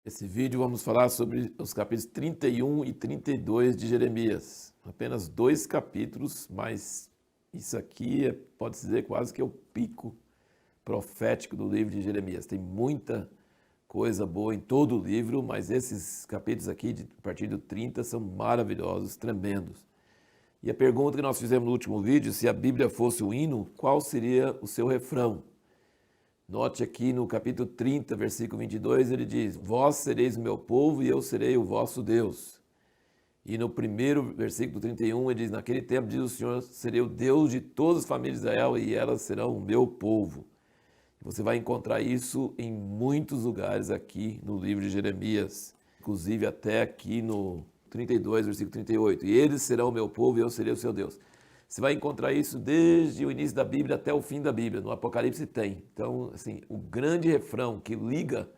Nesse vídeo vamos falar sobre os capítulos 31 e 32 de Jeremias. Apenas 2 capítulos, mas isso aqui pode-se dizer quase que é o pico profético do livro de Jeremias. Tem muita coisa boa em todo o livro, mas esses capítulos aqui, a partir do 30, são maravilhosos, tremendos. E a pergunta que nós fizemos no último vídeo, se a Bíblia fosse um hino, qual seria o seu refrão? Note aqui no capítulo 30, versículo 22, ele diz: Vós sereis o meu povo e eu serei o vosso Deus. E no primeiro versículo 31, ele diz: Naquele tempo, diz o Senhor, serei o Deus de todas as famílias de Israel e elas serão o meu povo. Você vai encontrar isso em muitos lugares aqui no livro de Jeremias, inclusive até aqui no 32, versículo 38. E eles serão o meu povo e eu serei o seu Deus. Você vai encontrar isso desde o início da Bíblia até o fim da Bíblia. No Apocalipse tem. Então, assim, o grande refrão que liga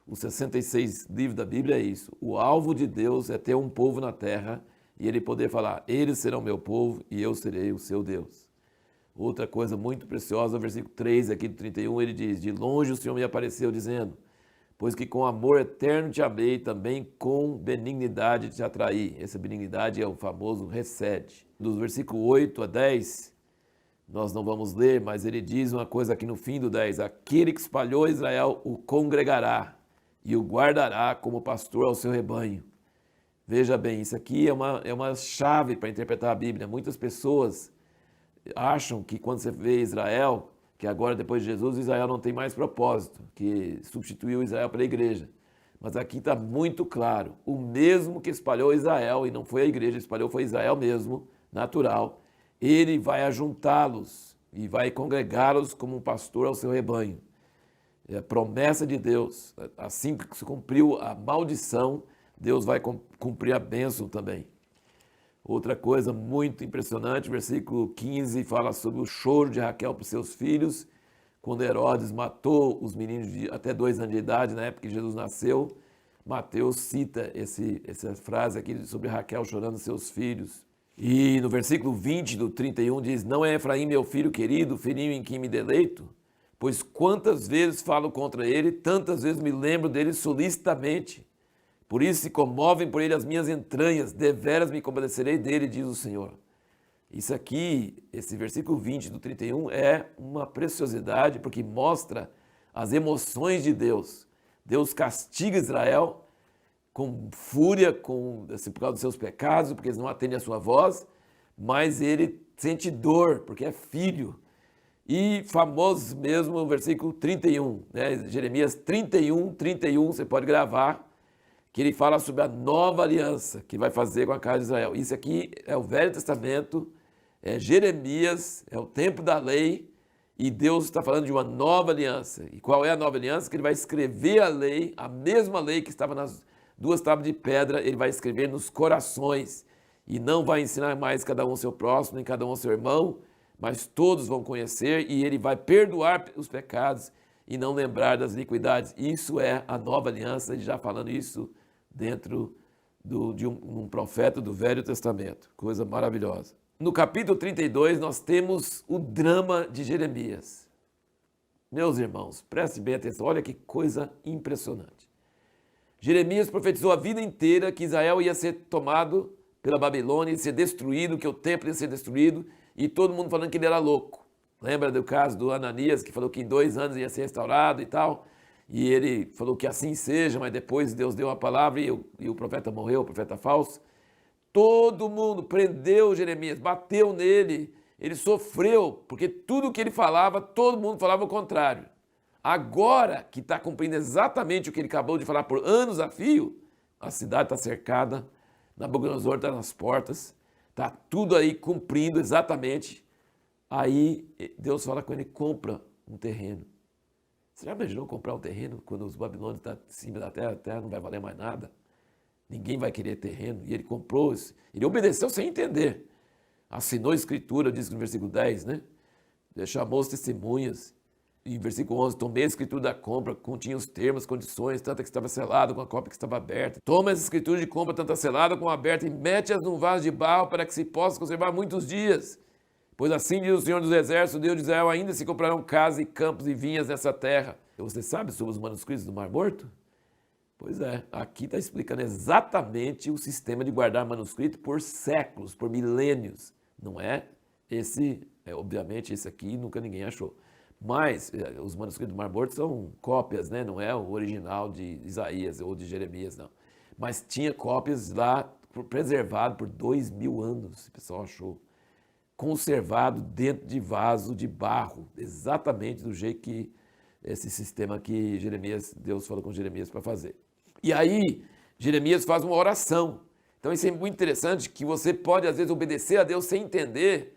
os 66 livros da Bíblia é isso. O alvo de Deus é ter um povo na terra e ele poder falar: eles serão meu povo e eu serei o seu Deus. Outra coisa muito preciosa, versículo 3 aqui do 31, ele diz: De longe o Senhor me apareceu dizendo: Pois que com amor eterno te amei, também com benignidade te atraí. Essa benignidade é o famoso recede. Dos versículos 8 a 10, nós não vamos ler, mas ele diz uma coisa aqui no fim do 10. Aquele que espalhou Israel o congregará e o guardará como pastor ao seu rebanho. Veja bem, isso aqui é uma chave para interpretar a Bíblia. Muitas pessoas acham que quando você vê Israel, que agora depois de Jesus, Israel não tem mais propósito, que substituiu Israel pela igreja. Mas aqui está muito claro, o mesmo que espalhou Israel, e não foi a igreja, espalhou foi Israel mesmo, natural, ele vai ajuntá-los e vai congregá-los como um pastor ao seu rebanho. É a promessa de Deus, assim que se cumpriu a maldição, Deus vai cumprir a bênção também. Outra coisa muito impressionante, versículo 15 fala sobre o choro de Raquel para os seus filhos, quando Herodes matou os meninos de até 2 anos de idade, na época que Jesus nasceu. Mateus cita essa frase aqui sobre Raquel chorando seus filhos. E no versículo 20 do 31 diz: Não é Efraim meu filho querido, filhinho em quem me deleito? Pois quantas vezes falo contra ele, tantas vezes me lembro dele solicitamente. Por isso se comovem por ele as minhas entranhas, deveras me compadecerei dele, diz o Senhor. Isso aqui, esse versículo 20 do 31 é uma preciosidade, porque mostra as emoções de Deus. Deus castiga Israel com fúria, assim, por causa dos seus pecados, porque eles não atendem a sua voz, mas ele sente dor, porque é filho. E famoso mesmo o versículo 31, né? Jeremias 31, 31, você pode gravar, que ele fala sobre a nova aliança que vai fazer com a casa de Israel. Isso aqui é o Velho Testamento, é Jeremias, é o tempo da lei, e Deus está falando de uma nova aliança. E qual é a nova aliança? Que ele vai escrever a lei, a mesma lei que estava nas 2 tábuas de pedra, ele vai escrever nos corações, e não vai ensinar mais cada um seu próximo, nem cada um seu irmão, mas todos vão conhecer, e ele vai perdoar os pecados e não lembrar das iniquidades. Isso é a nova aliança, ele já falando isso dentro de um profeta do Velho Testamento. Coisa maravilhosa. No capítulo 32, nós temos o drama de Jeremias. Meus irmãos, prestem bem atenção, olha que coisa impressionante. Jeremias profetizou a vida inteira que Israel ia ser tomado pela Babilônia, ia ser destruído, que o templo ia ser destruído, e todo mundo falando que ele era louco. Lembra do caso do Ananias, que falou que em 2 anos ia ser restaurado e tal? E ele falou que assim seja, mas depois Deus deu a palavra e o profeta morreu, o profeta falso. Todo mundo prendeu Jeremias, bateu nele, ele sofreu, porque tudo que ele falava, todo mundo falava o contrário. Agora que está cumprindo exatamente o que ele acabou de falar por anos a fio, a cidade está cercada, Nabucodonosor está nas portas, está tudo aí cumprindo exatamente. Aí Deus fala com ele: compra um terreno. Você já imaginou comprar um terreno quando os babilônios estão em cima da terra, a terra não vai valer mais nada? Ninguém vai querer terreno. E ele comprou, ele obedeceu sem entender. Assinou a escritura, diz no versículo 10, né? Chamou as testemunhas. E em versículo 11, tomei a escritura da compra, continha os termos, condições, tanto que estava selada com a cópia que estava aberta. Toma as escrituras de compra, tanto a selada como a aberta, e mete-as num vaso de barro para que se possa conservar muitos dias. Pois assim diz o Senhor dos Exércitos, Deus de Israel: ainda se comprarão casas e campos e vinhas nessa terra. E você sabe sobre os manuscritos do Mar Morto? Pois é, aqui está explicando exatamente o sistema de guardar manuscrito por séculos, por milênios. Não é esse, obviamente esse aqui nunca ninguém achou. Mas os manuscritos do Mar Morto são cópias, né? Não é o original de Isaías ou de Jeremias, não. Mas tinha cópias lá preservado por 2000 anos, o pessoal achou. Conservado dentro de vaso de barro, exatamente do jeito que esse sistema que Deus falou com Jeremias para fazer. E aí, Jeremias faz uma oração. Então isso é muito interessante, que você pode às vezes obedecer a Deus sem entender,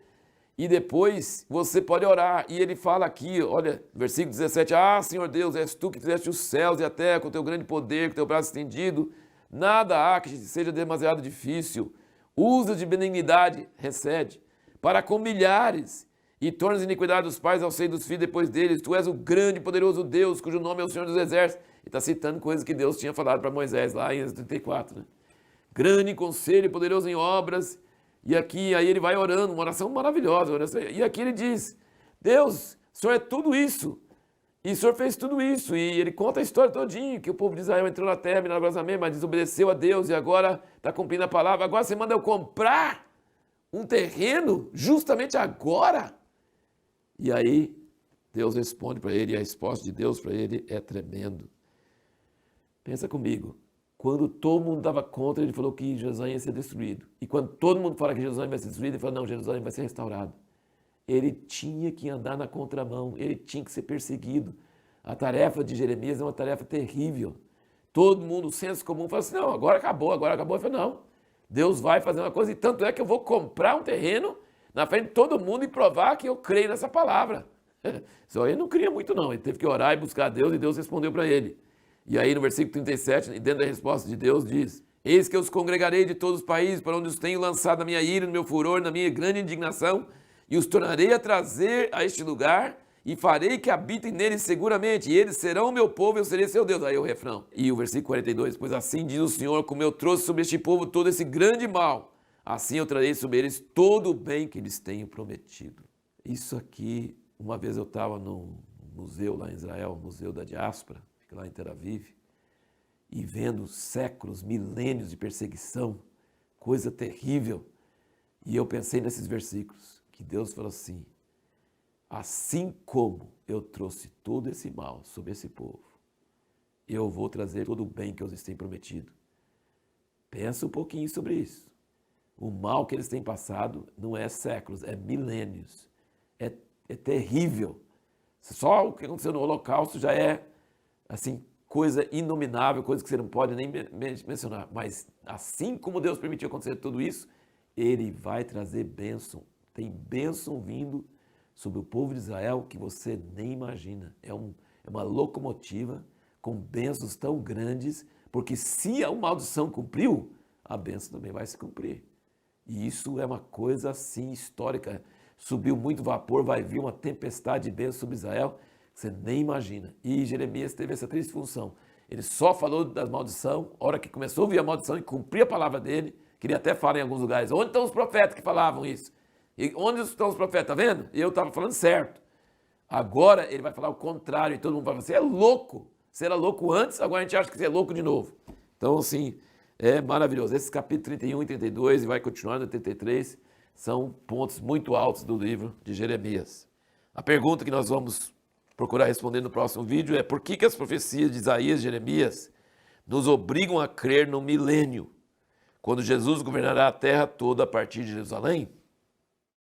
e depois você pode orar. E ele fala aqui, olha, versículo 17, ah, Senhor Deus, és tu que fizeste os céus e a terra com o teu grande poder, com o teu braço estendido, nada há que seja demasiado difícil. Usa de benignidade, recede, para com milhares, e tornas a iniquidade dos pais ao seio dos filhos depois deles. Tu és o grande e poderoso Deus, cujo nome é o Senhor dos Exércitos. Ele está citando coisas que Deus tinha falado para Moisés lá em Êxodo 34, né? Grande em conselho e poderoso em obras. E aqui, aí ele vai orando, uma oração maravilhosa. E aqui ele diz, Deus, o Senhor é tudo isso. E o Senhor fez tudo isso. E ele conta a história todinha, que o povo de Israel entrou na terra milagrosamente, mas desobedeceu a Deus e agora está cumprindo a palavra. Agora você manda eu comprar um terreno justamente agora? E aí Deus responde para ele, e a resposta de Deus para ele é tremendo. Pensa comigo, quando todo mundo dava contra, ele falou que Jerusalém ia ser destruído. E quando todo mundo fala que Jerusalém vai ser destruído, ele falou, não, Jerusalém vai ser restaurado. Ele tinha que andar na contramão, ele tinha que ser perseguido. A tarefa de Jeremias é uma tarefa terrível. Todo mundo, o senso comum, fala assim, não, agora acabou. Ele falou, não, Deus vai fazer uma coisa, e tanto é que eu vou comprar um terreno na frente de todo mundo e provar que eu creio nessa palavra. Só ele não cria muito não, ele teve que orar e buscar a Deus, e Deus respondeu para ele. E aí no versículo 37, dentro da resposta de Deus, diz, eis que eu os congregarei de todos os países, para onde os tenho lançado na minha ira, no meu furor, na minha grande indignação, e os tornarei a trazer a este lugar, e farei que habitem neles seguramente, e eles serão o meu povo, e eu serei seu Deus. Aí o refrão. E o versículo 42, pois assim diz o Senhor, como eu trouxe sobre este povo todo esse grande mal, assim eu trarei sobre eles todo o bem que eles tenho prometido. Isso aqui, uma vez eu estava num museu lá em Israel, Museu da Diáspora, fica lá em Tel Aviv, e vendo séculos, milênios de perseguição, coisa terrível. E eu pensei nesses versículos, que Deus falou assim, assim como eu trouxe todo esse mal sobre esse povo, eu vou trazer todo o bem que eles têm prometido. Pensa um pouquinho sobre isso. O mal que eles têm passado não é séculos, é milênios. É terrível. Só o que aconteceu no Holocausto já é, assim, coisa inominável, coisa que você não pode nem mencionar. Mas assim como Deus permitiu acontecer tudo isso, Ele vai trazer bênção. Tem bênção vindo sobre o povo de Israel que você nem imagina. É uma locomotiva com bênçãos tão grandes, porque se a maldição cumpriu, a bênção também vai se cumprir. E isso é uma coisa assim histórica. Subiu muito vapor, vai vir uma tempestade de bênção sobre Israel, que você nem imagina. E Jeremias teve essa triste função. Ele só falou da maldição, a hora que começou a ouvir a maldição e cumprir a palavra dele, queria até falar em alguns lugares, onde estão os profetas que falavam isso? E onde estão os profetas? Está vendo? E eu estava falando certo. Agora ele vai falar o contrário, e todo mundo vai falar, você é louco. Você era louco antes, agora a gente acha que você é louco de novo. Então, assim, é maravilhoso. Esses capítulos 31 e 32, e vai continuar no 33, são pontos muito altos do livro de Jeremias. A pergunta que nós vamos procurar responder no próximo vídeo é por que as profecias de Isaías e Jeremias nos obrigam a crer no milênio, quando Jesus governará a terra toda a partir de Jerusalém?